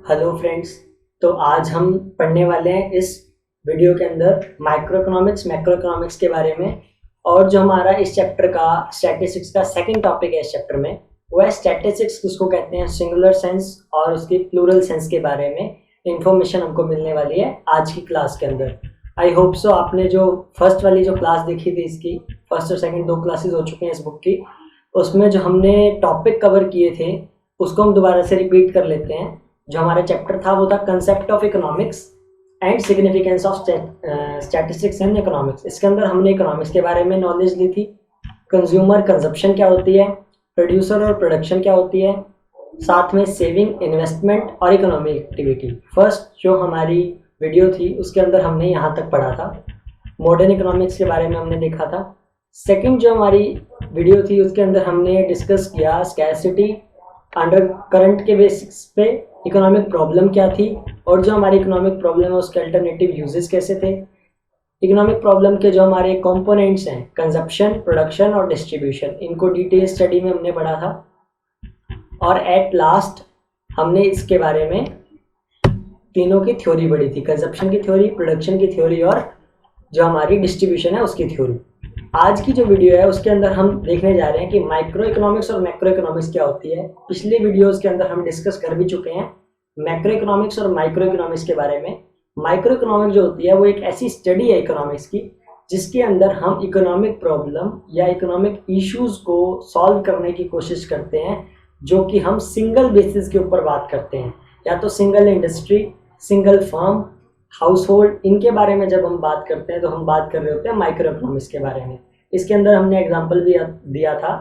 Hello friends. तो आज हम पढ़ने वाले हैं इस वीडियो के अंदर माइक्रो इकोनॉमिक्स मैक्रो इकोनॉमिक्स के बारे में। और जो हमारा इस चैप्टर का स्टैटिस्टिक्स का सेकंड टॉपिक है इस चैप्टर में, वो है स्टैटिस्टिक्स किसको कहते हैं, सिंगुलर सेंस और उसकी प्लूरल सेंस के बारे में इंफॉर्मेशन हमको मिलने वाली है आज की क्लास के अंदर। आई होप सो आपने जो फर्स्ट वाली जो क्लास देखी थी, इसकी फर्स्ट और सेकंड दो क्लासेस हो चुकी हैं इस बुक की, उसमें जो हमने टॉपिक कवर किए थे उसको हम दोबारा से रिपीट कर लेते हैं। जो हमारा चैप्टर था वो था concept of economics and significance of statistics and economics. इसके अंदर हमने इकोनॉमिक्स के बारे में नॉलेज ली थी, कंज्यूमर कंजप्शन क्या होती है, प्रोड्यूसर और प्रोडक्शन क्या होती है, साथ में सेविंग, इन्वेस्टमेंट और इकोनॉमिक एक्टिविटी। फर्स्ट जो हमारी वीडियो थी उसके अंदर हमने यहाँ तक पढ़ा था, मॉडर्न इकोनॉमिक्स के बारे में हमने देखा था। सेकंड जो हमारी वीडियो थी उसके अंदर हमने डिस्कस किया स्कैरसिटी अंडर करंट के बेसिस पे इकोनॉमिक प्रॉब्लम क्या थी, और जो हमारी इकोनॉमिक प्रॉब्लम है उसके अल्टरनेटिव यूजेस कैसे थे। इकोनॉमिक प्रॉब्लम के जो हमारे कंपोनेंट्स हैं, कंजप्शन, प्रोडक्शन और डिस्ट्रीब्यूशन, इनको डिटेल स्टडी में हमने पढ़ा था। और एट लास्ट हमने इसके बारे में तीनों की थ्योरी पढ़ी थी, कंजप्शन की थ्योरी, प्रोडक्शन की थ्योरी और जो हमारी डिस्ट्रीब्यूशन है उसकी थ्योरी। आज की जो वीडियो है उसके अंदर हम देखने जा रहे हैं कि माइक्रो इकोनॉमिक्स और मैक्रो इकोनॉमिक्स क्या होती है। पिछले वीडियोस के अंदर हम डिस्कस कर भी चुके हैं मैक्रो इकोनॉमिक्स और माइक्रो इकोनॉमिक्स के बारे में। माइक्रो इकोनॉमिक्स जो होती है वो एक ऐसी स्टडी है इकोनॉमिक्स की जिसके अंदर हम इकोनॉमिक प्रॉब्लम या इकोनॉमिक इश्यूज को सॉल्व करने की कोशिश करते हैं, जो कि हम सिंगल बेसिस के ऊपर बात करते हैं, या तो single industry, single firm, house hold, इनके बारे में जब हम बात करते हैं तो हम बात कर रहे होते हैं माइक्रो इकोनॉमिक्स के बारे में। इसके अंदर हमने एग्जांपल भी दिया था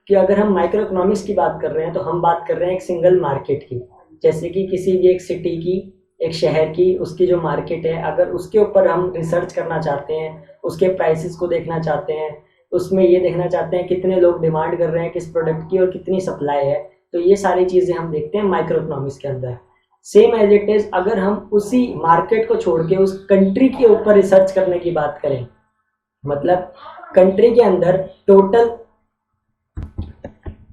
कि अगर हम माइक्रो इकोनॉमिक्स की बात कर रहे हैं तो हम बात कर रहे हैं एक सिंगल मार्केट की, जैसे कि किसी भी एक सिटी की, एक शहर की, उसकी जो मार्केट है, अगर उसके ऊपर हम रिसर्च करना चाहते हैं, उसके प्राइसेस को देखना चाहते हैं, उसमें ये देखना चाहते हैं कितने लोग डिमांड कर रहे हैं किस प्रोडक्ट की और कितनी सप्लाई है, तो ये सारी चीज़ें हम देखते हैं माइक्रो इकोनॉमिक्स के अंदर। सेम एज इट इज अगर हम उसी मार्केट को छोड़ के उस कंट्री के ऊपर रिसर्च करने की बात करें, मतलब कंट्री के अंदर टोटल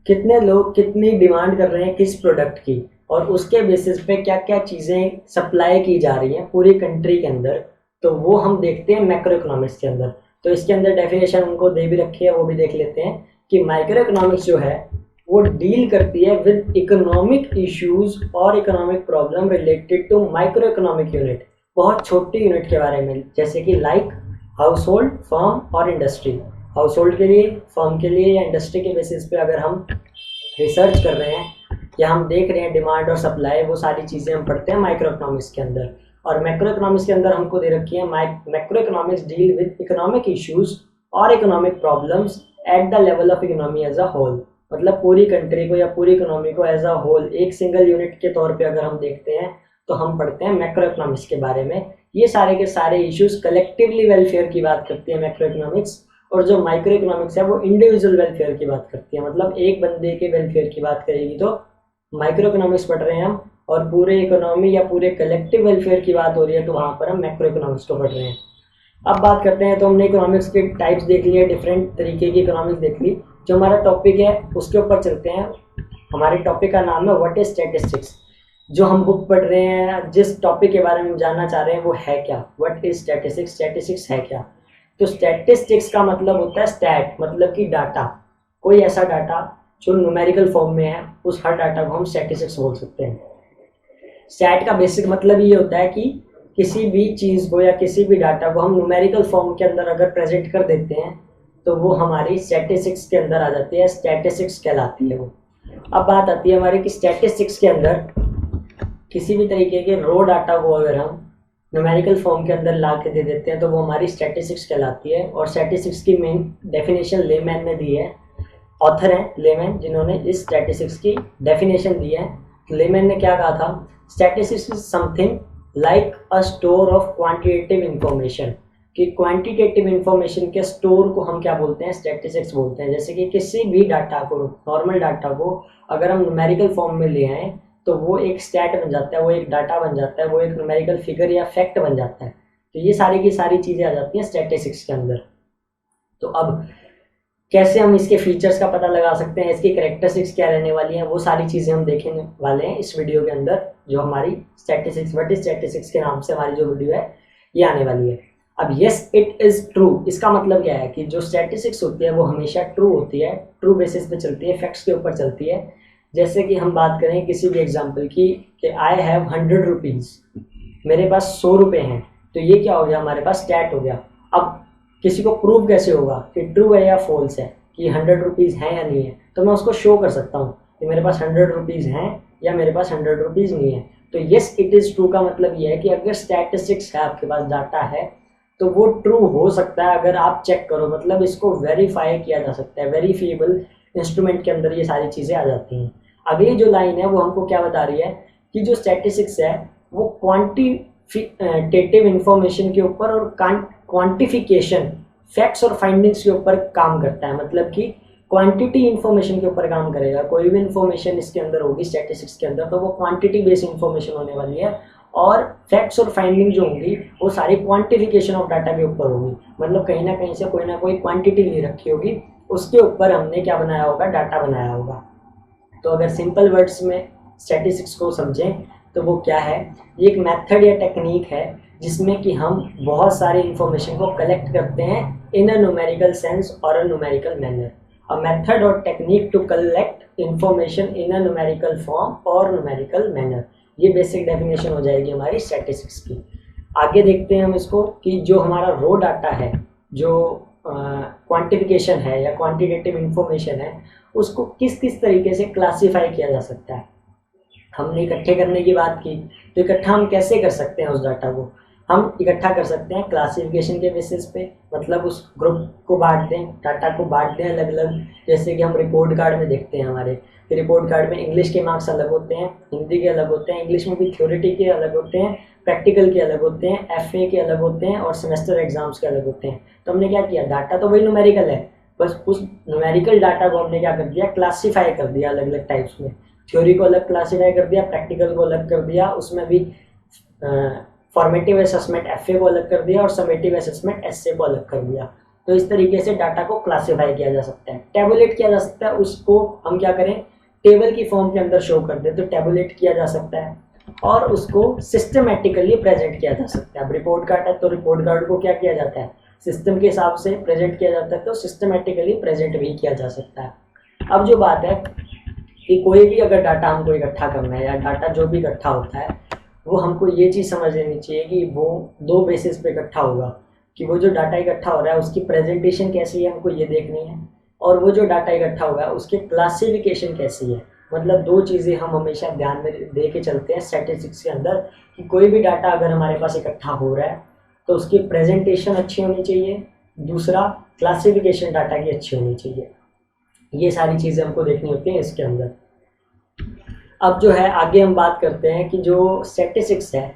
कितने लोग कितनी डिमांड कर रहे हैं किस प्रोडक्ट की, और उसके बेसिस पे क्या क्या चीज़ें सप्लाई की जा रही हैं पूरी कंट्री के अंदर, तो वो हम देखते हैं मैक्रो इकोनॉमिक्स के अंदर। तो इसके अंदर डेफिनेशन उनको दे भी रखी है, वो भी देख लेते हैं कि माइक्रो इकोनॉमिक्स जो है वो डील करती है विद इकोनॉमिक इश्यूज और economic problem related to micro economic unit, बहुत छोटी यूनिट के बारे में, जैसे कि लाइक हाउस होल्ड, फर्म और इंडस्ट्री। हाउस होल्ड के लिए, फर्म के लिए या इंडस्ट्री के बेसिस पे अगर हम रिसर्च कर रहे हैं या हम देख रहे हैं डिमांड और सप्लाई, वो सारी चीज़ें हम पढ़ते हैं माइक्रो इकोनॉमिक्स के अंदर। और मैक्रो इकोनॉमिक्स के अंदर हमको दे रखी है macro economics deal with economic issues और economic problems at the level of economy as a whole, मतलब पूरी कंट्री को या पूरी इकोनॉमी को एज अ होल एक सिंगल यूनिट के तौर पे अगर हम देखते हैं तो हम पढ़ते हैं मैक्रो इकोनॉमिक्स के बारे में। ये सारे के सारे इश्यूज कलेक्टिवली वेलफेयर की बात करती है मैक्रो इकोनॉमिक्स, और जो माइक्रो इकोनॉमिक्स है वो इंडिविजुअल वेलफेयर की बात करती है, मतलब एक बंदे के वेलफेयर की बात करेगी तो माइक्रो इकोनॉमिक्स पढ़ रहे हैं हम, और पूरे इकोनॉमी या पूरे कलेक्टिव वेलफेयर की बात हो रही है तो वहाँ पर हम मैक्रो इकोनॉमिक्स को पढ़ रहे हैं। अब बात करते हैं, तो हमने इकोनॉमिक्स के टाइप्स देख लिए, डिफरेंट तरीके की इकोनॉमिक्स देख ली। जो हमारा टॉपिक है उसके ऊपर चलते हैं। हमारे टॉपिक का नाम है व्हाट इज स्टैटिस्टिक्स। जो हम बुक पढ़ रहे हैं, जिस टॉपिक के बारे में जानना चाह रहे हैं वो है क्या, व्हाट इज स्टैटिस्टिक्स, स्टैटिस्टिक्स है क्या। तो स्टैटिस्टिक्स का मतलब होता है स्टैट, मतलब कि डाटा, कोई ऐसा डाटा जो न्यूमेरिकल फॉर्म में है, उस हर डाटा को हम स्टैटिस्टिक्स बोल सकते हैं। स्टैट का बेसिक मतलब ये होता है कि किसी भी चीज़ को या किसी भी डाटा को हम न्यूमेरिकल फॉर्म के अंदर अगर प्रेजेंट कर देते हैं तो वो हमारी स्टैटिस्टिक्स के अंदर आ जाती है, स्टैटिस्टिक्स कहलाती है वो। अब बात आती है हमारी कि स्टैटिस्टिक्स के अंदर किसी भी तरीके के रो डाटा को अगर हम न्यूमेरिकल फॉर्म के अंदर ला के दे देते हैं तो वो हमारी स्टैटिस्टिक्स कहलाती है। और स्टैटिस्टिक्स की मेन डेफिनेशन लेमैन ने दी है, ऑथर हैं लेमैन जिन्होंने इस स्टैटिस्टिक्स की डेफिनेशन दी है। लेमैन ने क्या कहा था, statistics is something like a store of quantitative information, कि क्वांटिटेटिव इंफॉर्मेशन के स्टोर को हम क्या बोलते हैं, स्टैटिस्टिक्स बोलते हैं। जैसे कि किसी भी डाटा को, नॉर्मल डाटा को अगर हम न्यूमेरिकल फॉर्म में ले आए तो वो एक स्टैट बन जाता है, वो एक डाटा बन जाता है, वो एक न्यूमेरिकल फिगर या फैक्ट बन जाता है। तो ये सारी की सारी चीज़ें आ जाती हैं स्टैटिस्टिक्स के अंदर। तो अब कैसे हम इसके फीचर्स का पता लगा सकते हैं, इसकी कैरेक्टरिस्टिक्स क्या रहने वाली हैं, वो सारी चीज़ें हम देखने वाले हैं इस वीडियो के अंदर, जो हमारी स्टैटिस्टिक्स व्हाट इज स्टैटिस्टिक्स के नाम से हमारी जो वीडियो है ये आने वाली है। अब यस इट इज़ ट्रू, इसका मतलब क्या है कि जो स्टैटिस्टिक्स होती है वो हमेशा ट्रू होती है, ट्रू बेसिस पे चलती है, फैक्ट्स के ऊपर चलती है। जैसे कि हम बात करें किसी भी एग्जाम्पल की कि आई हैव 100 रुपीज़, मेरे पास 100 रुपये हैं, तो ये क्या हो गया, हमारे पास स्टैट हो गया। अब किसी को प्रूव कैसे होगा कि ट्रू है या फॉल्स है, कि 100 रुपीज़ हैं या नहीं है, तो मैं उसको शो कर सकता हूँ कि मेरे पास 100 रुपीज़ हैं या मेरे पास 100 रुपीज़ नहीं है। तो येस इट इज़ ट्रू का मतलब ये है कि अगर स्टैटिस्टिक्स है, आपके पास डाटा है, तो वो ट्रू हो सकता है अगर आप चेक करो, मतलब इसको वेरीफाई किया जा सकता है, वेरीफिएबल इंस्ट्रूमेंट के अंदर ये सारी चीज़ें आ जाती हैं। अगली जो लाइन है वो हमको क्या बता रही है कि जो स्टैटिस्टिक्स है वो क्वांटिटेटिव इंफॉर्मेशन के ऊपर और क्वांटिफिकेशन, फैक्ट्स और फाइंडिंग्स के ऊपर काम करता है। मतलब कि क्वांटिटी इंफॉर्मेशन के ऊपर काम करेगा, कोई भी इंफॉर्मेशन इसके अंदर होगी स्टैटिस्टिक्स के अंदर तो वो क्वांटिटी बेस्ड इंफॉर्मेशन होने वाली है, और फैक्ट्स और फाइंडिंग जो होंगी वो सारी क्वांटिफिकेशन ऑफ डाटा के ऊपर होगी। मतलब कहीं ना कहीं से कोई ना कोई क्वांटिटी नहीं रखी होगी, उसके ऊपर हमने क्या बनाया होगा, डाटा बनाया होगा। तो अगर सिंपल वर्ड्स में स्टैटिस्टिक्स को समझें तो वो क्या है, ये एक मेथड या टेक्निक है जिसमें कि हम बहुत सारी इंफॉर्मेशन को कलेक्ट करते हैं इन अ न्यूमेरिकल सेंस और a numerical manner. A method और technique to collect information in a numerical form और न्यूमेरिकल मैनर, ये बेसिक डेफिनेशन हो जाएगी हमारी स्टैटिस्टिक्स की। आगे देखते हैं हम इसको कि जो हमारा रो डाटा है, जो क्वांटिफिकेशन है या क्वांटिटेटिव इंफॉर्मेशन है, उसको किस किस तरीके से क्लासीफाई किया जा सकता है। हमने इकट्ठे करने की बात की, तो इकट्ठा हम कैसे कर सकते हैं उस डाटा को, हम इकट्ठा कर सकते हैं क्लासिफिकेशन के बेसिस पे, मतलब उस ग्रुप को बांट दें, डाटा को बांट दें अलग अलग। जैसे कि हम रिपोर्ट कार्ड में देखते हैं हमारे, कि रिपोर्ट कार्ड में इंग्लिश के मार्क्स अलग होते हैं, हिंदी के अलग होते हैं, इंग्लिश में भी थ्योरेटिक के अलग होते हैं, प्रैक्टिकल के अलग होते हैं, एफए के अलग होते हैं और सेमेस्टर एग्जाम्स के अलग होते हैं। तो हमने क्या किया, डाटा तो वही न्यूमेरिकल है, बस उस न्यूमेरिकल डाटा को हमने क्या कर दिया, क्लासीफाई कर दिया अलग अलग टाइप्स में। थ्योरी को अलग क्लासीफाई कर दिया, प्रैक्टिकल को अलग कर दिया, उसमें भी फॉर्मेटिव असेसमेंट एफए को अलग कर दिया और समेटिव असेसमेंट एसए को अलग कर दिया। तो इस तरीके से डाटा को क्लासीफाई किया जा सकता है, टेबुलेट किया जा सकता है, उसको हम क्या करें, टेबल की फॉर्म के अंदर शो कर दें तो टेबुलेट किया जा सकता है, और उसको सिस्टमेटिकली प्रेजेंट किया जा सकता है। अब रिपोर्ट कार्ड है तो रिपोर्ट कार्ड को क्या किया जाता है, सिस्टम के हिसाब से प्रेजेंट किया जाता है, तो सिस्टमेटिकली प्रेजेंट भी किया जा सकता है। अब जो बात है कि कोई भी अगर डाटा हमको इकट्ठा करना है या डाटा जो भी इकट्ठा होता है, वो हमको ये चीज़ समझ लेनी चाहिए कि वो दो बेसिस पे इकट्ठा होगा, कि वो जो डाटा इकट्ठा हो रहा है उसकी प्रेजेंटेशन कैसी है हमको ये देखनी है, और वो जो डाटा इकट्ठा होगा उसकी क्लासिफिकेशन कैसी है। मतलब दो चीज़ें हम हमेशा ध्यान में दे के चलते हैं स्टैटिस्टिक्स के अंदर, कि कोई भी डाटा अगर हमारे पास इकट्ठा हो रहा है तो उसकी प्रेजेंटेशन अच्छी होनी चाहिए, दूसरा क्लासिफिकेशन डाटा की अच्छी होनी चाहिए। ये सारी चीज़ें हमको देखनी होती हैं इसके अंदर। अब जो है आगे हम बात करते हैं कि जो स्टैटिस्टिक्स है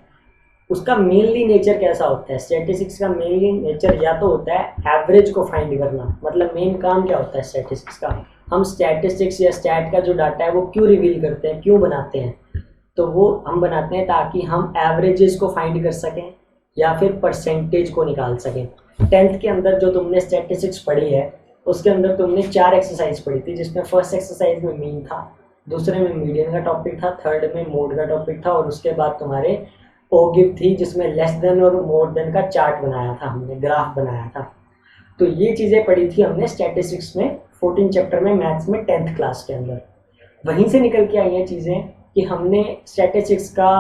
उसका मेनली नेचर कैसा होता है। स्टैटिस्टिक्स का मेनली नेचर या तो होता है एवरेज को फाइंड करना, मतलब मेन काम क्या होता है स्टैटिस्टिक्स का, हम स्टैटिस्टिक्स या स्टैट का जो डाटा है वो क्यों रिवील करते हैं, क्यों बनाते हैं, तो वो हम बनाते हैं ताकि हम एवरेजेस को फाइंड कर सकें या फिर परसेंटेज को निकाल सकें। 10th के अंदर जो तुमने स्टैटिस्टिक्स पढ़ी है उसके अंदर तुमने 4 एक्सरसाइज पढ़ी थी, जिसमें फर्स्ट एक्सरसाइज में मीन था, दूसरे में मीडियन का टॉपिक था, थर्ड में मोड का टॉपिक था, और उसके बाद तुम्हारे ओगिव थी जिसमें लेस देन और मोर देन का चार्ट बनाया था, हमने ग्राफ बनाया था। तो ये चीज़ें पढ़ी थी हमने स्टैटिस्टिक्स में 14 चैप्टर में मैथ्स में 10th क्लास के अंदर। वहीं से निकल के आई हैं चीज़ें कि हमने स्टैटिस्टिक्स का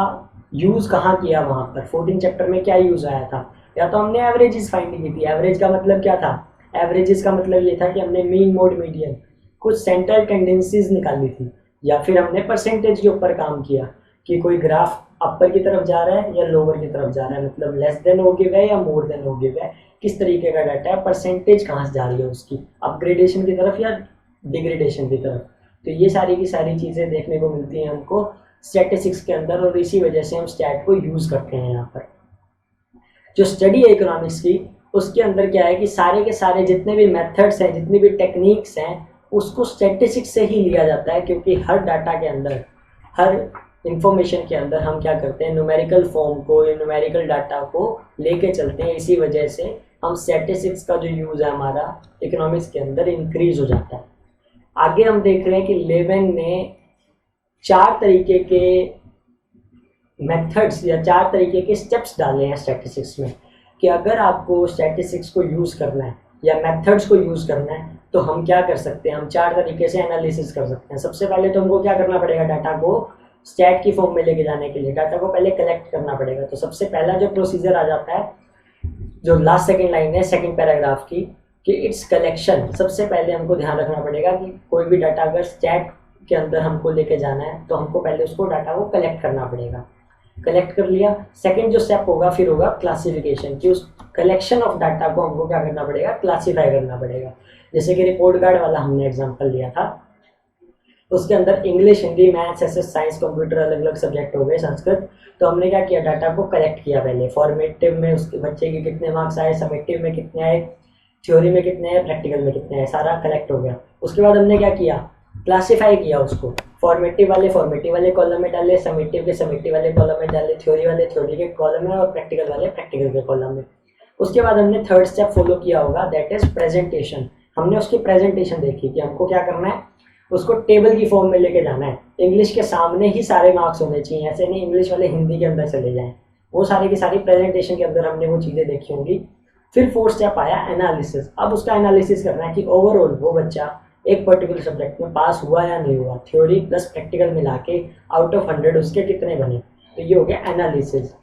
यूज़ कहाँ किया, वहाँ पर 14 चैप्टर में क्या यूज़ आया था। या तो हमने एवरेजेस फाइंड की थी, एवरेज का मतलब क्या था, एवरेजेस का मतलब ये था कि हमने मीन मोड मीडियन कुछ सेंट्रल टेंडेंसीज निकाली थी, या फिर हमने परसेंटेज के ऊपर काम किया कि कोई ग्राफ अपर की तरफ जा रहा है या लोअर की तरफ जा रहा है, मतलब लेस देन हो गिव है या मोर देन हो गिव है, किस तरीके का डाटा है, परसेंटेज कहाँ से जा रही है उसकी, अपग्रेडेशन की तरफ या डिग्रेडेशन की तरफ। तो ये सारी की सारी चीज़ें देखने को मिलती हैं हमको स्टैटिस्टिक्स के अंदर, और इसी वजह से हम स्टैट को यूज़ करते हैं। यहाँ पर जो स्टडी है इकोनॉमिक्स की, उसके अंदर क्या है कि सारे के सारे जितने भी मेथड्स हैं, जितनी भी टेक्निक्स हैं, उसको स्टैटिस्टिक्स से ही लिया जाता है, क्योंकि हर डाटा के अंदर, हर इंफॉर्मेशन के अंदर हम क्या करते हैं, न्यूमेरिकल फॉर्म को या न्यूमेरिकल डाटा को लेके चलते हैं। इसी वजह से हम स्टैटिस्टिक्स का जो यूज़ है हमारा इकोनॉमिक्स के अंदर इंक्रीज हो जाता है। आगे हम देख रहे हैं कि लेवेन ने 4 तरीके के मेथड्स या 4 तरीके के स्टेप्स डाले हैं स्टैटिस्टिक्स में, कि अगर आपको स्टैटिस्टिक्स को यूज़ करना है या मेथड्स को यूज़ करना है तो हम क्या कर सकते हैं, हम 4 तरीके से एनालिसिस कर सकते हैं। सबसे पहले तो हमको क्या करना पड़ेगा, डाटा को स्टैट की फॉर्म में लेके जाने के लिए डाटा को पहले कलेक्ट करना पड़ेगा। तो सबसे पहला जो प्रोसीजर आ जाता है, जो लास्ट सेकंड लाइन है सेकंड पैराग्राफ की, कि इट्स कलेक्शन। सबसे पहले हमको ध्यान रखना पड़ेगा कि कोई भी डाटा अगर स्टैट के अंदर हमको लेके जाना है तो हमको पहले उसको डाटा को कलेक्ट करना पड़ेगा। कलेक्ट कर लिया, सेकंड जो स्टेप होगा फिर होगा क्लासिफिकेशन, कि उस कलेक्शन ऑफ डाटा को हमको क्या करना पड़ेगा, क्लासीफाई करना पड़ेगा। जैसे कि रिपोर्ट कार्ड वाला हमने एग्जांपल लिया था, उसके अंदर English, Hindi, maths, SS, science, computer, अलग अलग सब्जेक्ट हो गए, संस्कृत। तो हमने क्या किया, डाटा को कलेक्ट किया पहले। फॉर्मेटिव में उसके बच्चे के कितने मार्क्स आए, समेटिव में कितने आए, थ्योरी में कितने आए, प्रैक्टिकल में कितने आए, सारा कलेक्ट हो गया। उसके बाद हमने क्या किया, क्लासीफाई किया उसको। फॉर्मेटिव वाले कॉलम में डाले, समेटिव वाले कॉलम में डाले, थ्योरी वाले थ्योरी के कॉलम में और प्रैक्टिकल वाले प्रैक्टिकल के कॉलम में। उसके बाद हमने थर्ड स्टेप फॉलो किया होगा, दैट इज प्रेजेंटेशन। हमने उसकी प्रेजेंटेशन देखी कि हमको क्या करना है, उसको टेबल की फॉर्म में लेके जाना है। इंग्लिश के सामने ही सारे मार्क्स होने चाहिए, ऐसे नहीं इंग्लिश वाले हिंदी के अंदर चले जाएं। वो सारी की सारी प्रेजेंटेशन के अंदर हमने वो चीज़ें देखी होंगी। फिर फोर्थ स्टेप आया एनालिसिस। अब उसका एनालिसिस करना है कि ओवरऑल वो बच्चा एक पर्टिकुलर सब्जेक्ट में पास हुआ या नहीं हुआ, थ्योरी प्लस प्रैक्टिकल मिला के आउट ऑफ 100 उसके कितने बने। तो ये हो गया एनालिसिस।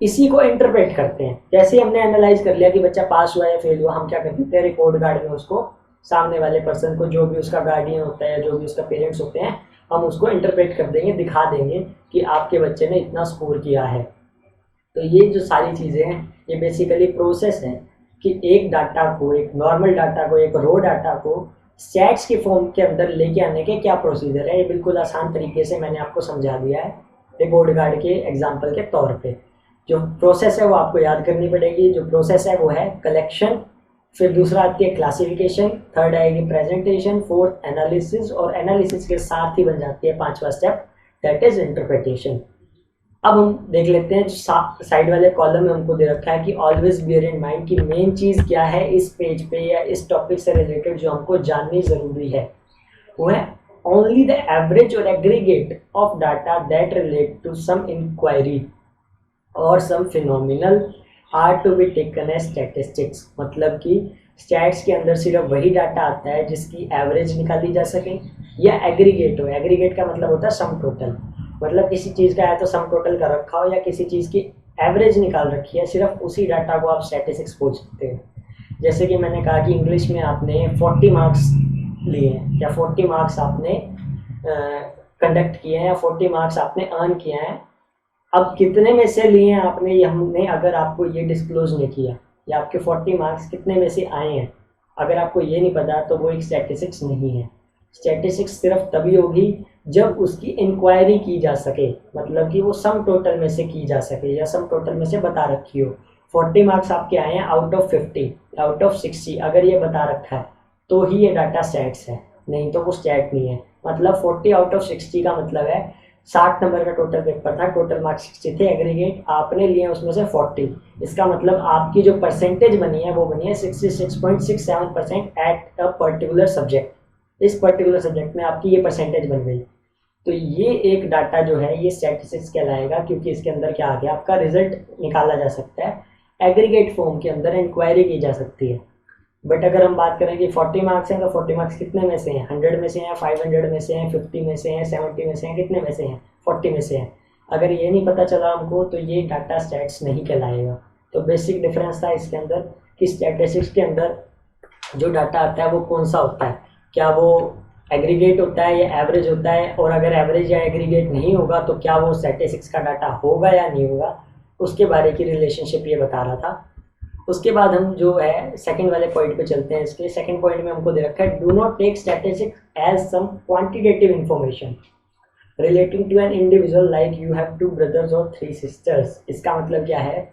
इसी को इंटरप्रेट करते हैं। जैसे ही हमने एनालाइज कर लिया कि बच्चा पास हुआ या फेल हुआ, हम क्या करते हैं, रिपोर्ट कार्ड में उसको सामने वाले पर्सन को, जो भी उसका गार्डियन होता है, जो भी उसका पेरेंट्स होते हैं, हम उसको इंटरप्रेट कर देंगे, दिखा देंगे कि आपके बच्चे ने इतना स्कोर किया है। तो ये जो सारी चीज़ें हैं ये बेसिकली प्रोसेस है कि एक डाटा को, एक नॉर्मल डाटा को, एक रो डाटा को स्टैट्स की फॉर्म के अंदर लेके आने के क्या प्रोसीजर है। ये बिल्कुल आसान तरीके से मैंने आपको समझा दिया है रिपोर्ट कार्ड के एग्जाम्पल के तौर पे। जो प्रोसेस है वो आपको याद करनी पड़ेगी। जो प्रोसेस है वो है कलेक्शन, फिर दूसरा आती है क्लासिफिकेशन, थर्ड आएगी प्रेजेंटेशन, फोर्थ एनालिसिस, और एनालिसिस के साथ ही बन जाती है पांचवा स्टेप, दैट इज इंटरप्रिटेशन। अब हम देख लेते हैं, साइड वाले कॉलम में हमको दे रखा है कि ऑलवेज बियर इन माइंड की मेन चीज़ क्या है इस पेज पे या इस टॉपिक से रिलेटेड जो हमको जाननी ज़रूरी है, वो है ओनली द एवरेज और aggregate of data that relate to some enquiry और some phenomenal are to be taken as statistics. मतलब कि स्टैट्स के अंदर सिर्फ वही डाटा आता है जिसकी एवरेज निकाली जा सके या एग्रीगेट हो। एग्रीगेट का मतलब होता है सम टोटल, मतलब किसी चीज़ का है तो सम टोटल का रखा हो या किसी चीज़ की एवरेज निकाल रखी है, सिर्फ उसी डाटा को आप स्टैटिस्टिक्स बोल सकते हो। जैसे कि मैंने कहा कि इंग्लिश में आपने 40 मार्क्स लिए हैं या 40 मार्क्स आपने कंडक्ट किए हैं या 40 मार्क्स आपने अर्न किए हैं। अब कितने में से लिए हैं आपने, ये हमने अगर आपको ये डिस्क्लोज नहीं किया या आपके 40 मार्क्स कितने में से आए हैं, अगर आपको ये नहीं पता तो वो एक स्टैटिस्टिक्स नहीं है। स्टैटिस्टिक्स सिर्फ तभी होगी जब उसकी इंक्वायरी की जा सके, मतलब कि वो सम टोटल में से की जा सके या सम टोटल में से बता रखी हो। 40 मार्क्स आपके आए हैं आउट ऑफ 50, आउट ऑफ 60, अगर ये बता रखा है तो ही ये डाटा स्टैट्स है, नहीं तो वो स्टैट नहीं है। मतलब 40 आउट ऑफ 60 का मतलब है 60 नंबर का टोटल पेपर था, टोटल मार्क्स 60 थे, एग्रीगेट आपने लिए उसमें से 40। इसका मतलब आपकी जो परसेंटेज बनी है वो बनी है 66.67% एट अ पर्टिकुलर सब्जेक्ट। इस पर्टिकुलर सब्जेक्ट में आपकी ये परसेंटेज बन गई। तो ये एक डाटा जो है ये स्टैटिस्टिक्स कहलाएगा, क्योंकि इसके अंदर क्या आ गया, आपका रिजल्ट निकाला जा सकता है। एग्रीगेट फॉर्म के अंदर इंक्वायरी की जा सकती है। बट अगर हम बात करें कि 40 मार्क्स हैं तो 40 मार्क्स कितने में से हैं, 100 में से हैं, 500 में से हैं, 50 में से हैं, 70 में से हैं, कितने में से हैं, 40 में से हैं। अगर ये नहीं पता चला हमको तो ये डाटा स्टैट्स नहीं कहलाएगा। तो बेसिक डिफरेंस था इसके अंदर कि स्टैटिस्टिक्स के अंदर जो डाटा आता है वो कौन सा होता है, क्या वो एग्रीगेट होता है या एवरेज होता है, और अगर एवरेज या एग्रीगेट नहीं होगा तो क्या वो स्टैटिस्टिक्स का डाटा होगा या नहीं होगा, उसके बारे की रिलेशनशिप ये बता रहा था। उसके बाद हम जो है सेकंड वाले पॉइंट पे चलते हैं। इसके सेकंड पॉइंट में हमको दे रखा है, do not take statistics as some quantitative information relating to an individual like you have 2 brothers और 3 सिस्टर्स। इसका मतलब क्या है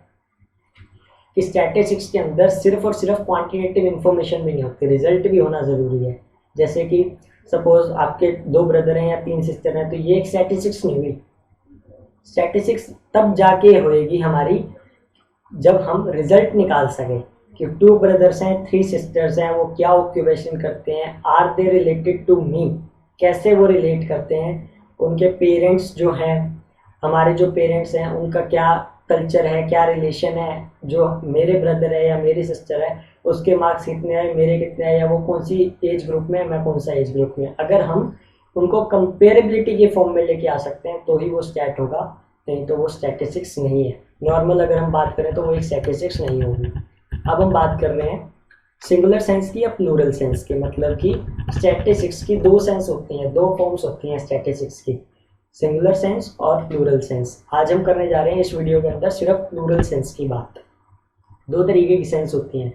कि स्टैटिस्टिक्स के अंदर सिर्फ और सिर्फ क्वांटिटेटिव इंफॉर्मेशन भी नहीं होती, रिजल्ट भी होना ज़रूरी है। जैसे कि सपोज आपके 2 ब्रदर हैं या 3 सिस्टर हैं, तो ये एक स्टैटिस्टिक्स नहीं हुई। स्टैटिस्टिक्स तब जाके होएगी हमारी जब हम रिजल्ट निकाल सके कि 2 ब्रदर्स हैं, 3 सिस्टर्स हैं, वो क्या ऑक्यूपेशन करते हैं, are they related to me, कैसे वो रिलेट करते हैं, उनके पेरेंट्स जो हैं, हमारे जो पेरेंट्स हैं उनका क्या कल्चर है, क्या रिलेशन है, जो मेरे ब्रदर है या मेरी सिस्टर है उसके मार्क्स कितने हैं, मेरे कितने हैं, या वो कौन सी एज ग्रुप में है, मैं कौन सा एज ग्रुप में। अगर हम उनको कंपेरेबिलिटी के फॉर्म में लेके आ सकते हैं तो ही वो स्टैट होगा, नहीं तो वो स्टैटिस्टिक्स नहीं है। नॉर्मल अगर हम बात करें तो वो एक स्टैटिस्टिक्स नहीं होगी। अब हम बात कर रहे हैं सिंगुलर सेंस की या प्लूरल सेंस की, मतलब कि स्टैटिस्टिक्स की 2 सेंस होती हैं, 2 फॉर्म्स होती हैं स्टैटिस्टिक्स की, सिंगुलर सेंस और प्लूरल सेंस। आज हम करने जा रहे हैं इस वीडियो के अंदर सिर्फ प्लूरल सेंस की बात। 2 तरीके की सेंस होती हैं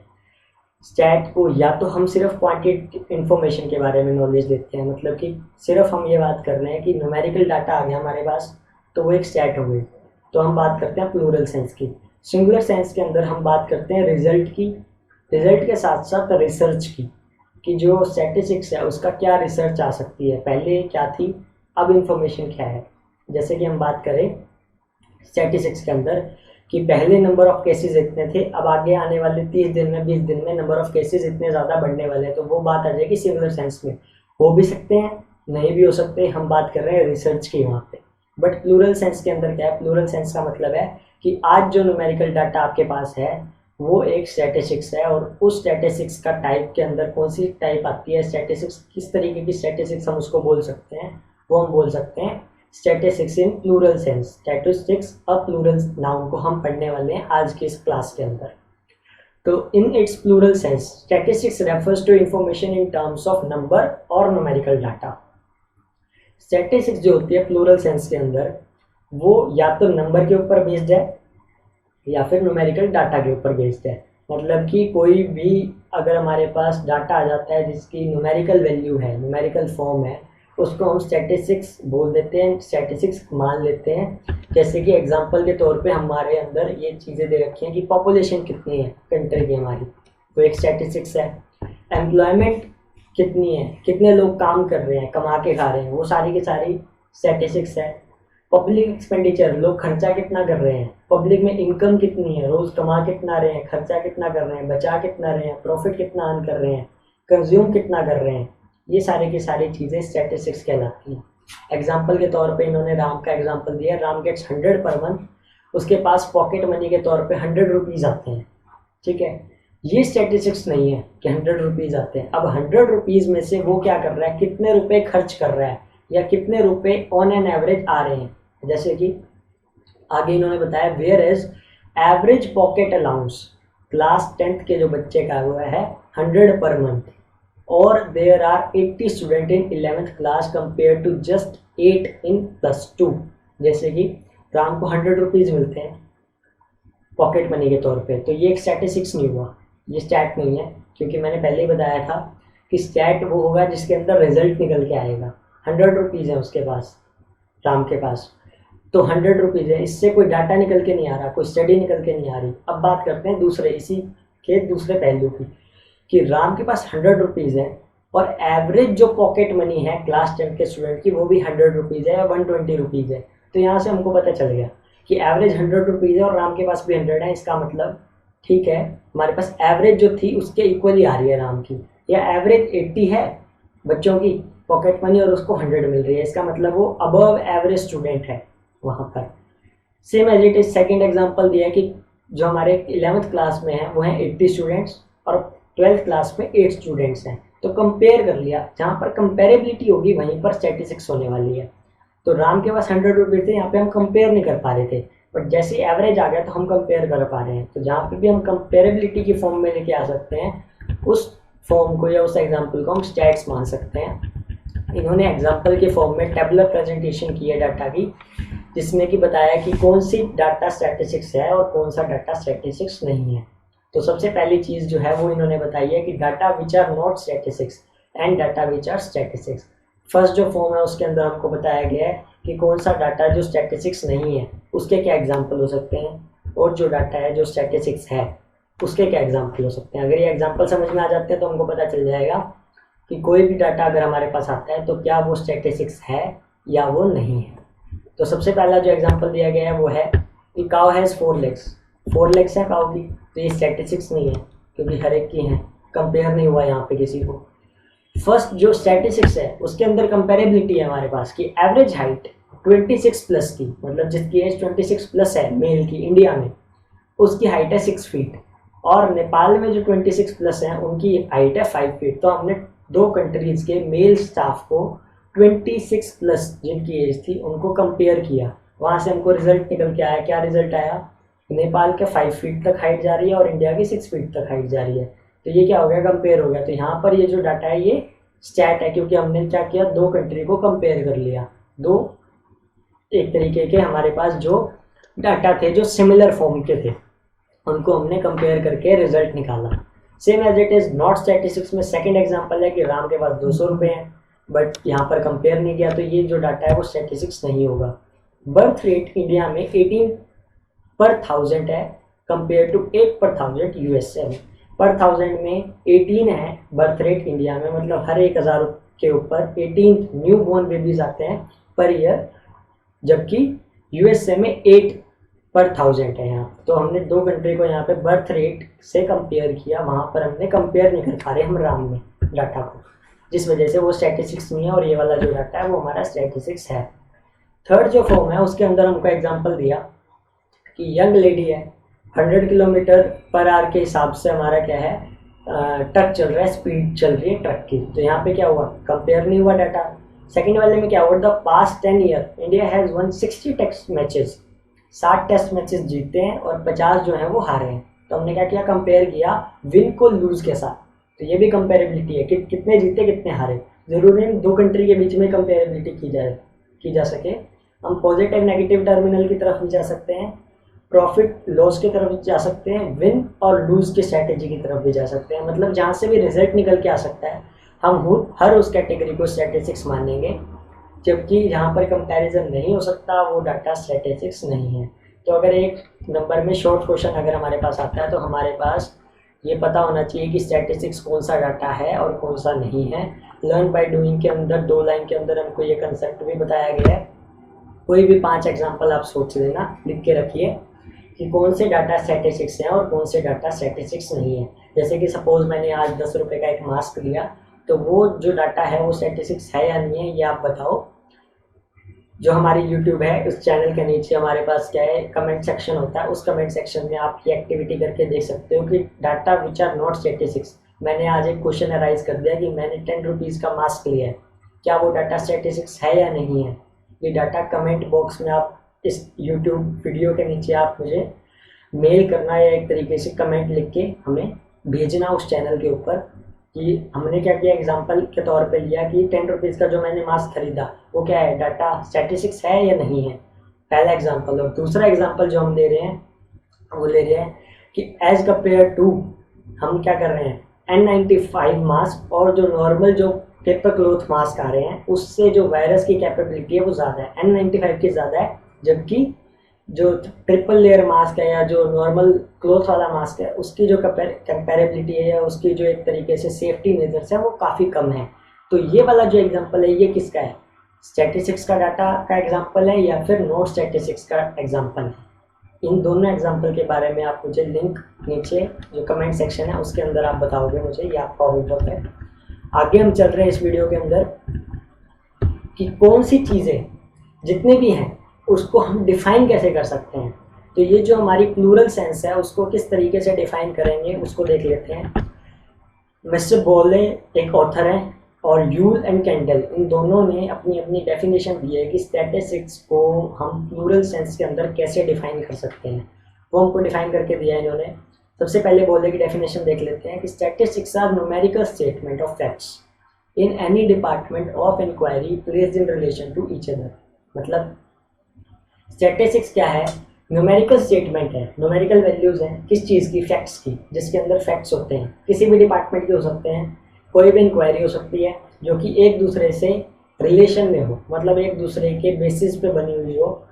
स्टैट को, या तो हम सिर्फ क्वांटिटी इन्फॉर्मेशन के बारे में नॉलेज देते हैं, मतलब कि सिर्फ हम ये बात कर रहे हैं कि न्यूमेरिकल डाटा आ गया हमारे पास तो वो एक स्टैट हो गई, तो हम बात करते हैं प्लूरल सेंस की। सिंगुलर सेंस के अंदर हम बात करते हैं रिजल्ट की, रिजल्ट के साथ साथ रिसर्च की, कि जो स्टैटिस्टिक्स है उसका क्या रिसर्च आ सकती है, पहले क्या थी अब इंफॉर्मेशन क्या है। जैसे कि हम बात करें स्टैटिस्टिक्स के अंदर कि पहले नंबर ऑफ केसेस इतने थे, अब आगे आने वाले 30 दिन में 20 दिन में नंबर ऑफ केसेस इतने ज़्यादा बढ़ने वाले हैं, तो वो बात आ जाएगी सिंगुलर सेंस में। हो भी सकते हैं, नहीं भी हो सकते, हम बात कर रहे हैं रिसर्च की वहाँ पे। बट प्लूरल सेंस के अंदर क्या है, प्लूरल सेंस का मतलब है कि आज जो न्यूमेरिकल डाटा आपके पास है वो एक स्टैटिस्टिक्स है, और उस स्टैटिस्टिक्स का टाइप के अंदर कौन सी टाइप आती है, स्टैटिस्टिक्स किस तरीके की स्टैटिस्टिक्स हम उसको बोल सकते हैं, वो हम बोल सकते हैं statistics in plural sense. Statistics और प्लूरल नाउन को हम पढ़ने वाले हैं आज की इस क्लास के अंदर। तो in its plural sense statistics refers to information in terms of number और न्यूमेरिकल डाटा। स्टैटिस्टिक्स जो होती है प्लूरल सेंस के अंदर वो या तो नंबर के ऊपर बेस्ड है या फिर न्यूमेरिकल डाटा के ऊपर बेस्ड है। मतलब कि कोई भी अगर हमारे पास डाटा आ जाता है जिसकी न्यूमेरिकल वैल्यू है, न्यूमेरिकल फॉर्म है, उसको हम स्टैटिस्टिक्स बोल देते हैं, स्टैटिस्टिक्स मान लेते हैं। जैसे कि एग्जांपल के तौर पे हमारे अंदर ये चीज़ें दे रखी हैं कि पॉपुलेशन कितनी है कंट्री की हमारी, तो एक स्टैटिस्टिक्स है। एम्प्लॉयमेंट कितनी है, कितने लोग काम कर रहे हैं, कमा के खा रहे हैं, वो सारी की सारी स्टैटिस्टिक्स है। पब्लिक एक्सपेंडिचर, लोग खर्चा कितना कर रहे हैं, पब्लिक में इनकम कितनी है, रोज़ कमा कितना रहे हैं, खर्चा कितना कर रहे हैं, बचा कितना रहे हैं, प्रॉफिट कितना अर्न कर रहे हैं, कंज्यूम कितना कर रहे हैं, ये सारी की सारी चीज़ें स्टैटिस्टिक्स कहलाती हैं। एग्जाम्पल के तौर पे इन्होंने राम का एग्जाम्पल दिया, राम गेट्स 100 पर मंथ, उसके पास पॉकेट मनी के तौर पे 100 रुपीज़ आते हैं, ठीक है। ये स्टैटिस्टिक्स नहीं है कि 100 रुपीज़ आते हैं। अब 100 रुपीज़ में से वो क्या कर रहा है, कितने रुपए खर्च कर रहा है, या कितने रुपए ऑन एन एवरेज आ रहे हैं। जैसे कि आगे इन्होंने बताया where is average pocket allowance, class 10th के जो बच्चे का वो है 100 पर मंथ, और there are 80 student in 11th class compare to just 8 in +2। जैसे कि राम को 100 रुपीज़ मिलते हैं पॉकेट मनी के तौर पे, तो ये एक स्टैटिस्टिक्स नहीं हुआ, ये स्टैट नहीं है, क्योंकि मैंने पहले ही बताया था कि स्टैट वो होगा जिसके अंदर रिजल्ट निकल के आएगा। 100 रुपीज़ है उसके पास, राम के पास, तो 100 रुपीज़ है, इससे कोई डाटा निकल के नहीं आ रहा, कोई स्टडी निकल के नहीं आ रही। अब बात करते हैं दूसरे इसी के दूसरे पहलू की, कि राम के पास 100 रुपीज़ है और एवरेज जो पॉकेट मनी है क्लास 10 के स्टूडेंट की वो भी 100 रुपीज़ है या 120 रुपीज़ है। तो यहाँ से हमको पता चल गया कि एवरेज 100 रुपीज़ है और राम के पास भी 100 है। इसका मतलब ठीक है, हमारे पास एवरेज जो थी उसके इक्वली आ रही है राम की, या एवरेज 80 है बच्चों की पॉकेट मनी और उसको 100 मिल रही है, इसका मतलब वो अबव एवरेज स्टूडेंट है वहाँ पर। Same as it is second example दिया है कि जो हमारे 11th क्लास में है वो हैं 80 स्टूडेंट्स और 12th क्लास में 8 स्टूडेंट्स हैं। तो कंपेयर कर लिया, जहाँ पर कंपेरेबिलिटी होगी वहीं पर स्टैटिस्टिक्स होने वाली है। तो राम के पास 100 रुपीज़ थे, यहाँ पे हम कंपेयर नहीं कर पा रहे थे, बट जैसे एवरेज आ गया तो हम कंपेयर कर पा रहे हैं। तो जहाँ पे भी हम कंपेरेबिलिटी की फॉर्म में लेके आ सकते हैं उस फॉर्म को या उस एग्जाम्पल को हम स्टैट्स मान सकते हैं। इन्होंने एग्जाम्पल के फॉर्म में टेबुलर प्रेजेंटेशन की है डाटा की, जिसमें कि बताया कि कौन सी डाटा स्टैटिस्टिक्स है और कौन सा डाटा स्टैटिस्टिक्स नहीं है। तो सबसे पहली चीज़ जो है वो इन्होंने बताई है कि data which are not statistics and data which are statistics. First जो फॉर्म है उसके अंदर हमको बताया गया है कि कौन सा डाटा जो स्टैटिस्टिक्स नहीं है उसके क्या एग्जाम्पल हो सकते हैं, और जो डाटा है जो स्टैटिस्टिक्स है उसके क्या एग्जाम्पल हो सकते हैं। अगर ये एग्जाम्पल समझ में आ जाते हैं तो हमको पता चल जाएगा कि कोई भी डाटा अगर हमारे पास आता है तो क्या वो स्टैटिस्टिक्स है या वो नहीं है। तो सबसे पहला जो एग्जांपल दिया गया है वो है कि काउ हैज़ 4 लेग्स, 4 लेग्स है काउ की, तो ये स्टैटिस्टिक्स नहीं है। क्योंकि हर एक की हैं, कंपेयर नहीं हुआ यहाँ पे किसी को। फर्स्ट जो स्टैटिस्टिक्स है उसके अंदर कंपेरेबिलिटी है हमारे पास कि एवरेज हाइट 26 प्लस की, मतलब जिसकी एज 26 प्लस है मेल की इंडिया में, उसकी हाइट है 6 फीट, और नेपाल में जो 26 प्लस हैं उनकी हाइट है 5 फीट। तो हमने दो कंट्रीज़ के मेल स्टाफ को 26 प्लस जिनकी एज थी उनको कंपेयर किया, वहाँ से हमको रिजल्ट निकल के आया। क्या रिजल्ट आया? नेपाल के 5 फीट तक हाइट जा रही है और इंडिया की 6 फीट तक हाइट जा रही है। तो ये क्या हो गया? कंपेयर हो गया। तो यहाँ पर ये जो डाटा है ये स्टैट है, क्योंकि हमने क्या किया, दो कंट्री को कंपेयर कर लिया। दो एक तरीके के हमारे पास जो डाटा थे जो सिमिलर फॉर्म के थे उनको हमने कंपेयर करके रिजल्ट निकाला। Same as it is not statistics में सेकंड एग्जांपल है कि राम के पास 200 रुपये हैं, बट यहाँ पर कंपेयर नहीं किया, तो ये जो डाटा है वो स्टैटिस्टिक्स नहीं होगा। बर्थ रेट इंडिया में 18 पर 1000 है कंपेयर टू 8 पर 1000 यूएसए में। पर 1000 में 18 है बर्थ रेट इंडिया में, मतलब हर 1000 के ऊपर 18 न्यू बॉर्न बेबीज आते हैं पर ईयर, जबकि यूएसए में 8 पर 1000 है यहाँ। तो हमने दो कंट्री को यहाँ पे बर्थ रेट से कंपेयर किया, वहाँ पर हमने कंपेयर नहीं कर पा रहे हम राम में डाटा को, जिस वजह से वो स्टैटिस्टिक्स नहीं है और ये वाला जो डाटा है वो हमारा स्टैटिस्टिक्स है। थर्ड जो फॉर्म है उसके अंदर हमको एग्जांपल दिया कि यंग लेडी है, 100 किलोमीटर पर आवर के हिसाब से हमारा क्या है, ट्रक चल रहा है, स्पीड चल रही है ट्रक की। तो यहाँ पे क्या हुआ? कंपेयर नहीं हुआ डाटा। सेकेंड वाले में क्या हुआ? The past 10 year India has won 60 test matches, 60 test matches जीते हैं और 50 जो हैं वो हारे हैं। तो हमने क्या किया? कंपेयर किया विन को लूज के साथ। तो ये भी कंपेरेबिलिटी है कि कितने जीते कितने हारे। जरूरी नहीं दो कंट्री के बीच में कंपेरेबिलिटी की जा सके। हम पॉजिटिव नेगेटिव टर्मिनल की तरफ भी जा सकते हैं, प्रॉफिट लॉस की तरफ जा सकते हैं, विन और लूज की स्ट्रैटेजी की तरफ भी जा सकते हैं। मतलब जहाँ से भी रिजल्ट निकल के आ सकता है हम हर उस कैटेगरी को स्टैटिस्टिक्स मानेंगे, जबकि जहाँ पर कंपैरिजन नहीं हो सकता वो डाटा स्टैटिस्टिक्स नहीं है। तो अगर एक नंबर में शॉर्ट क्वेश्चन अगर हमारे पास आता है तो हमारे पास ये पता होना चाहिए कि स्टैटिस्टिक्स कौन सा डाटा है और कौन सा नहीं है। लर्न बाय डूइंग के अंदर 2 लाइन के अंदर हमको ये कंसेप्ट भी बताया गया है। कोई भी 5 एग्जाम्पल आप सोच लेना, लिख के रखिए कि कौन से डाटा स्टैटिस्टिक्स हैं और कौन से डाटा स्टैटिस्टिक्स नहीं है। जैसे कि सपोज मैंने आज 10 रुपये का एक मास्क लिया, तो वो जो डाटा है वो स्टैटिस्टिक्स है या नहीं है ये आप बताओ। जो हमारी यूट्यूब है उस चैनल के नीचे हमारे पास क्या है, कमेंट सेक्शन होता है, उस कमेंट सेक्शन में आप ये एक्टिविटी करके देख सकते हो कि data which are not statistics. मैंने आज एक क्वेश्चन अराइज कर दिया कि मैंने 10 रुपीज़ का मास्क लिया है, क्या वो डाटा स्टैटिस्टिक्स है या नहीं है। ये डाटा कमेंट बॉक्स में आप इस यूट्यूब वीडियो के नीचे आप मुझे मेल करना या एक तरीके से कमेंट लिख के हमें भेजना उस चैनल के ऊपर कि हमने क्या किया, एग्जांपल के तौर पे लिया कि 10 रुपीज़ का जो मैंने मास्क खरीदा वो क्या है, डाटा स्टैटिस्टिक्स है या नहीं है, पहला एग्जांपल। और दूसरा एग्जांपल जो हम ले रहे हैं वो ले रहे हैं कि एज कम्पेयर टू हम क्या कर रहे हैं, N95 मास्क और जो नॉर्मल जो पेपर क्लॉथ मास्क आ रहे हैं उससे जो वायरस की कैपेबिलिटी है वो ज़्यादा है, N95 की ज़्यादा है, जबकि जो ट्रिपल लेयर मास्क है या जो नॉर्मल क्लॉथ वाला मास्क है उसकी जो कंपेरेबिलिटी है या उसकी जो एक तरीके से सेफ्टी मेजर्स है वो काफ़ी कम है। तो ये वाला जो एग्जांपल है ये किसका है, स्टैटिस्टिक्स का डाटा का एग्जांपल है या फिर नॉट स्टैटिस्टिक्स का एग्जांपल है। इन दोनों एग्जांपल के बारे में आप मुझे लिंक नीचे जो कमेंट सेक्शन है उसके अंदर आप बताओगे मुझे, ये आपका होमवर्क है। आगे हम चल रहे हैं इस वीडियो के अंदर कि कौन सी चीज़ें जितने भी हैं उसको हम डिफ़ाइन कैसे कर सकते हैं। तो ये जो हमारी प्लूरल सेंस है उसको किस तरीके से डिफ़ाइन करेंगे उसको देख लेते हैं। मिस्टर बोले एक ऑथर हैं और यूल एंड कैंडल इन दोनों ने अपनी अपनी डेफिनेशन दी है कि स्टैटिस्टिक्स को हम प्लूरल सेंस के अंदर कैसे डिफ़ाइन कर सकते हैं, वो हमको डिफ़ाइन करके दिया है इन्होंने। सबसे पहले बोले की डेफिनेशन देख लेते हैं कि statistics are numerical statement of facts in any department of inquiry placed in relation to each other. मतलब स्टैटिस्टिक्स क्या है, न्यूमेरिकल स्टेटमेंट है, न्यूमेरिकल वैल्यूज़ हैं किस चीज़ की, फैक्ट्स की, जिसके अंदर फैक्ट्स होते हैं, किसी भी डिपार्टमेंट के हो सकते हैं, कोई भी इंक्वायरी हो सकती है जो कि एक दूसरे से रिलेशन में हो, मतलब एक दूसरे के बेसिस पे बनी हुई हो,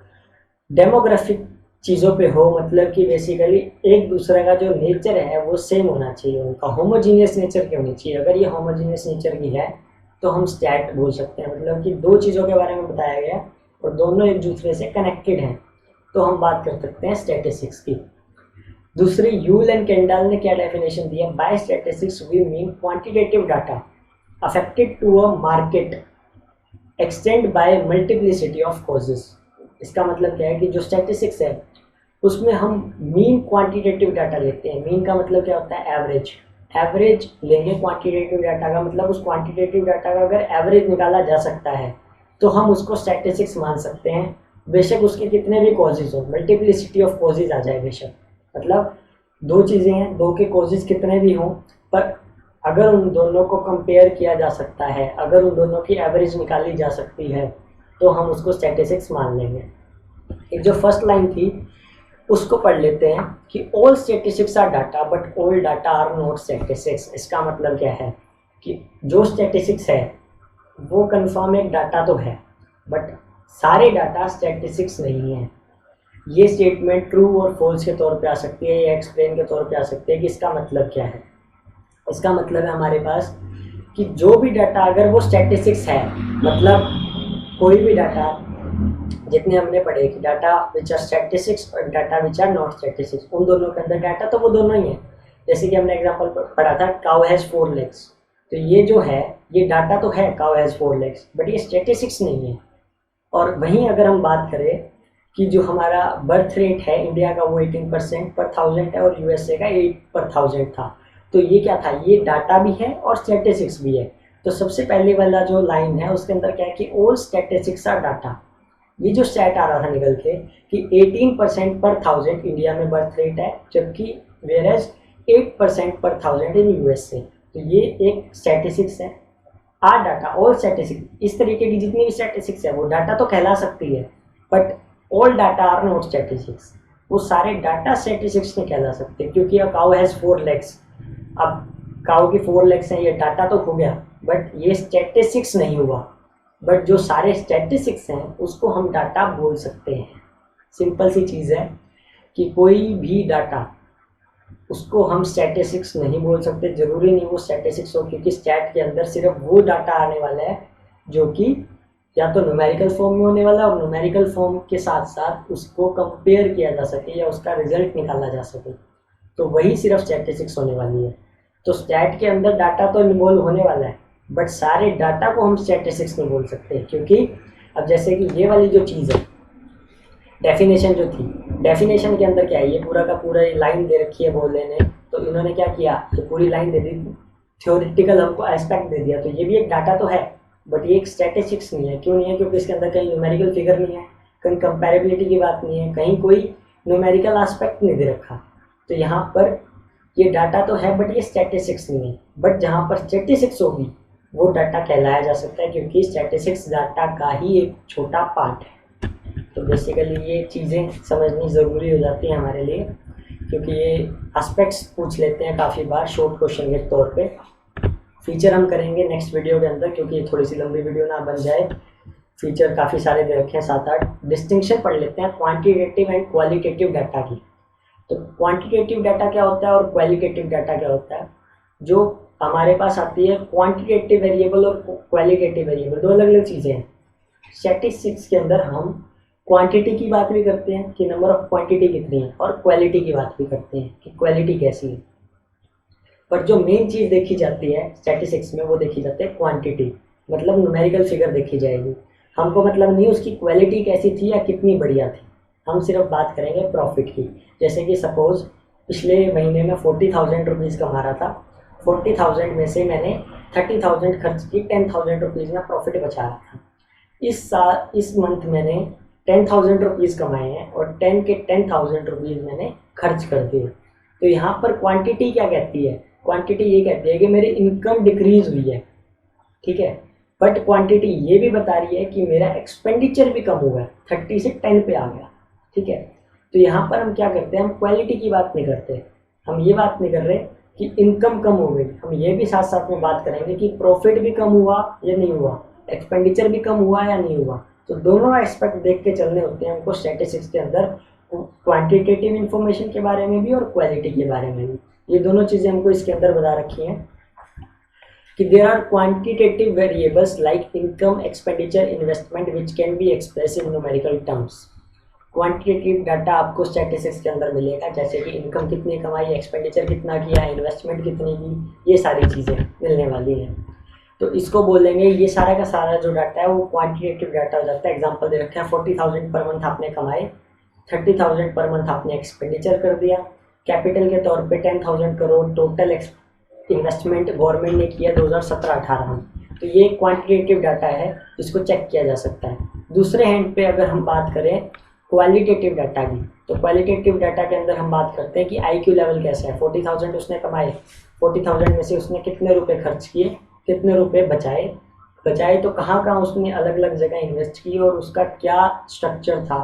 डेमोग्राफिक चीज़ों पे हो, मतलब कि बेसिकली एक दूसरे का जो नेचर है वो सेम होना चाहिए, उनका होमोजीनियस नेचर की होनी चाहिए। अगर ये होमोजीनियस नेचर की है तो हम स्टैट बोल सकते हैं, मतलब कि दो चीज़ों के बारे में बताया गया और दोनों एक दूसरे से कनेक्टेड हैं, तो हम बात कर सकते हैं स्टैटिस्टिक्स की। दूसरी यूल एंड केंडल ने क्या डेफिनेशन दिया, by statistics we mean quantitative data affected to a market extend by multiplicity of causes. इसका मतलब क्या है कि जो स्टैटिस्टिक्स है उसमें हम मीन क्वांटिटेटिव डाटा लेते हैं। मीन का मतलब क्या होता है, एवरेज। एवरेज लेंगे क्वांटिटेटिव डाटा का, मतलब उस क्वांटिटेटिव डाटा का अगर एवरेज निकाला जा सकता है तो हम उसको स्टैटिस्टिक्स मान सकते हैं, बेशक उसके कितने भी कॉजेज हो, मल्टीप्लिसिटी ऑफ कॉजेज आ जाए बेशक। मतलब दो चीज़ें हैं, दो के कॉजेज कितने भी हों, पर अगर उन दोनों को कंपेयर किया जा सकता है, अगर उन दोनों की एवरेज निकाली जा सकती है तो हम उसको स्टैटिस्टिक्स मान लेंगे। एक जो फर्स्ट लाइन थी उसको पढ़ लेते हैं कि all statistics are data but all data are not statistics. इसका मतलब क्या है कि जो स्टैटिस्टिक्स है वो कंफर्म एक डाटा तो है, बट सारे डाटा स्टैटिस्टिक्स नहीं है। ये स्टेटमेंट ट्रू और फॉल्स के तौर पे आ सकती है या एक्सप्लेन के तौर पे आ सकती है कि इसका मतलब क्या है। इसका मतलब है हमारे पास कि जो भी डाटा अगर वो स्टैटिस्टिक्स है, मतलब कोई भी डाटा, जितने हमने पढ़े कि डाटा विच आर स्टैटिस्टिक्स और data which are not statistics, उन दोनों के अंदर डाटा तो वो दोनों ही है। जैसे कि हमने एग्जांपल पढ़ा था काउ हैज़ 4 लेग्स, तो ये जो है ये डाटा तो है काउ हैज़ 4 लेग्स, बट ये स्टैटिस्टिक्स नहीं है। और वहीं अगर हम बात करें कि जो हमारा बर्थ रेट है इंडिया का वो 18% पर 1000 है और यूएसए का 8/1000 था, तो ये क्या था, ये डाटा भी है और स्टैटिस्टिक्स भी है। तो सबसे पहले वाला जो लाइन है उसके अंदर क्या है कि ऑल स्टैटिस्टिक्स आर डाटा। ये जो स्टैट आ रहा था निकल के कि 18% पर 1000 इंडिया में बर्थ रेट है, जबकि वेयरएज 8% पर 1000 इन यूएसए, तो ये एक स्टैटिस्टिक्स है। आर डाटा ऑल स्टैटिस्टिक्स, इस तरीके की जितनी भी स्टैटिस्टिक्स है वो डाटा तो कहला सकती है, but all data are not statistics. वो सारे डाटा स्टैटिस्टिक्स नहीं कहला सकते, क्योंकि अब काउ हैज़ 4 लेग्स, अब काउ की 4 लेग्स हैं, ये डाटा तो हो गया बट ये स्टैटिस्टिक्स नहीं हुआ। बट जो सारे स्टैटिस्टिक्स हैं उसको हम डाटा बोल सकते हैं। सिंपल सी चीज़ है कि कोई भी डाटा उसको हम स्टैटिस्टिक्स नहीं बोल सकते, ज़रूरी नहीं वो स्टैटिस्टिक्स हो, क्योंकि स्टैट के अंदर सिर्फ वो डाटा आने वाला है जो कि या तो न्यूमेरिकल फॉर्म में होने वाला है और न्यूमेरिकल फॉर्म के साथ साथ उसको कंपेयर किया जा सके या उसका रिजल्ट निकाला जा सके, तो वही सिर्फ स्टैटिस्टिक्स होने वाली है। तो स्टैट के अंदर डाटा तो इन्वॉल्व होने वाला है, बट सारे डाटा को हम स्टैटिस्टिक्स नहीं बोल सकते, क्योंकि अब जैसे कि ये वाली जो चीज़ है, डेफिनेशन जो थी, डेफिनेशन के अंदर क्या है, ये पूरा का पूरा लाइन दे रखी है बोलने ने, तो इन्होंने क्या किया, ये पूरी लाइन दे दी, थ्योरेटिकल हमको एस्पेक्ट दे दिया, तो ये भी एक डाटा तो है बट ये एक स्टैटिस्टिक्स नहीं है। क्यों नहीं है, क्योंकि इसके अंदर कहीं न्यूमेरिकल फिगर नहीं है, कहीं कंपैरेबिलिटी की बात नहीं है, कहीं कोई न्यूमेरिकल एस्पेक्ट नहीं दे रखा। तो यहाँ पर ये डाटा तो है बट ये स्टैटिस्टिक्स नहीं है। बट जहाँ पर स्टैटिस्टिक्स होगी वो डाटा कहलाया जा सकता है, क्योंकि स्टैटिस्टिक्स डाटा का ही एक छोटा पार्ट है। तो बेसिकली ये चीज़ें समझनी ज़रूरी हो जाती है हमारे लिए, क्योंकि ये एस्पेक्ट्स पूछ लेते हैं काफ़ी बार शॉर्ट क्वेश्चन के तौर पे। फीचर हम करेंगे नेक्स्ट वीडियो के अंदर, क्योंकि ये थोड़ी सी लंबी वीडियो ना बन जाए। फीचर काफ़ी सारे दे रखे हैं, 7-8। डिस्टिंक्शन पढ़ लेते हैं क्वांटिटेटिव एंड क्वालिटेटिव डाटा की। तो क्वांटिटेटिव डाटा क्या होता है और क्वालिटेटिव डाटा क्या होता है। जो हमारे पास आती है क्वांटिटेटिव वेरिएबल और क्वालिटेटिव वेरिएबल, दो अलग अलग चीज़ें हैं। स्टैटिस्टिक्स के अंदर हम क्वांटिटी की बात भी करते हैं कि नंबर ऑफ क्वांटिटी कितनी है, और क्वालिटी की बात भी करते हैं कि क्वालिटी कैसी है। पर जो मेन चीज़ देखी जाती है स्टैटिस्टिक्स में वो देखी जाती है क्वांटिटी, मतलब न्यूमेरिकल फिगर देखी जाएगी। हमको मतलब नहीं उसकी क्वालिटी कैसी थी या कितनी बढ़िया थी, हम सिर्फ बात करेंगे प्रॉफिट की। जैसे कि सपोज़ पिछले महीने में 40,000 रुपीज़ कमा रहा था, 40,000 में से मैंने 30,000 खर्च की, 10,000 रुपीज़ में प्रॉफिट बचा रहा था। इस मंथ मैंने 10,000 रुपीज़ कमाए हैं और 10,000 रुपीज़ मैंने खर्च कर दिए। तो यहाँ पर क्वांटिटी क्या कहती है, क्वांटिटी ये कहती है कि मेरी इनकम डिक्रीज हुई है, ठीक है, बट क्वांटिटी ये भी बता रही है कि मेरा एक्सपेंडिचर भी कम हुआ है, 30 से 10 पे आ गया, ठीक है। तो यहाँ पर हम क्या करते हैं, हम क्वालिटी की बात नहीं करते, हम ये बात नहीं कर रहे कि इनकम कम हो गई, हम ये भी साथ साथ में बात करेंगे कि प्रॉफिट भी कम हुआ या नहीं हुआ, एक्सपेंडिचर भी कम हुआ या नहीं हुआ। तो दोनों एस्पेक्ट देख के चलने होते हैं हमको स्टैटिस्टिक्स के अंदर, क्वांटिटेटिव इन्फॉर्मेशन के बारे में भी और क्वालिटी के बारे में भी। ये दोनों चीज़ें हमको इसके अंदर बता रखी हैं कि there are quantitative variables like income, expenditure, investment which can be express in numerical terms. Quantitative data आपको स्टैटिस्टिक्स के अंदर मिलेगा, जैसे कि इनकम कितनी कमाई, एक्सपेंडिचर कितना किया, इन्वेस्टमेंट कितनी की, ये सारी चीज़ें मिलने वाली हैं। तो इसको बोलेंगे, ये सारा का सारा जो डाटा है वो क्वांटिटेटिव डाटा हो जाता है। एग्जांपल दे रखे हैं 40,000 पर मंथ आपने कमाए, 30,000 पर मंथ आपने एक्सपेंडिचर कर दिया, कैपिटल के तौर पे 10,000 करोड़ टोटल इन्वेस्टमेंट गवर्नमेंट ने किया 2017-18 में। तो ये क्वांटिटेटिव डाटा है, इसको चेक किया जा सकता है। दूसरे हैंड पे अगर हम बात करें क्वालिटेटिव डाटा की, तो क्वालिटेटिव डाटा के अंदर हम बात करते हैं कि IQ लेवल कैसा है। 40,000 उसने कमाए, 40,000 में से उसने कितने रुपए खर्च किए, कितने रुपए बचाए तो कहाँ कहाँ उसने अलग अलग जगह इन्वेस्ट किए और उसका क्या स्ट्रक्चर था।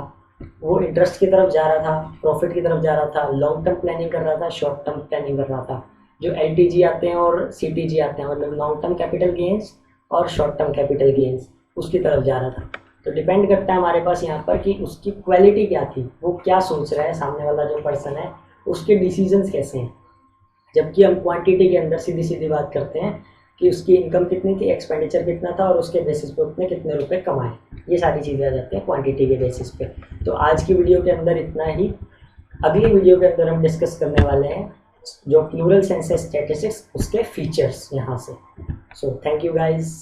वो इंटरेस्ट की तरफ जा रहा था, प्रॉफिट की तरफ जा रहा था, लॉन्ग टर्म प्लानिंग कर रहा था, शॉर्ट टर्म प्लानिंग कर रहा था। जो LTG आते हैं और CTG आते हैं, मतलब लॉन्ग टर्म कैपिटल गेन्स और शॉर्ट टर्म कैपिटल गेन्स, उसकी तरफ जा रहा था। तो डिपेंड करता है हमारे पास यहाँ पर कि उसकी क्वालिटी क्या थी, वो क्या सोच रहा है सामने वाला जो पर्सन है, उसके डिसीजंस कैसे हैं। जबकि हम क्वांटिटी के अंदर सीधी सीधी बात करते हैं कि उसकी इनकम कितनी थी, एक्सपेंडिचर कितना था और उसके बेसिस पे उसने कितने रुपए कमाए। ये सारी चीज़ें आ जाती हैं क्वांटिटी के बेसिस पे। तो आज की वीडियो के अंदर इतना ही। अगली वीडियो के अंदर हम डिस्कस करने वाले हैं जो प्लूरल सेंस है स्टैटिस्टिक्स, उसके फीचर्स यहाँ से। So thank you guys.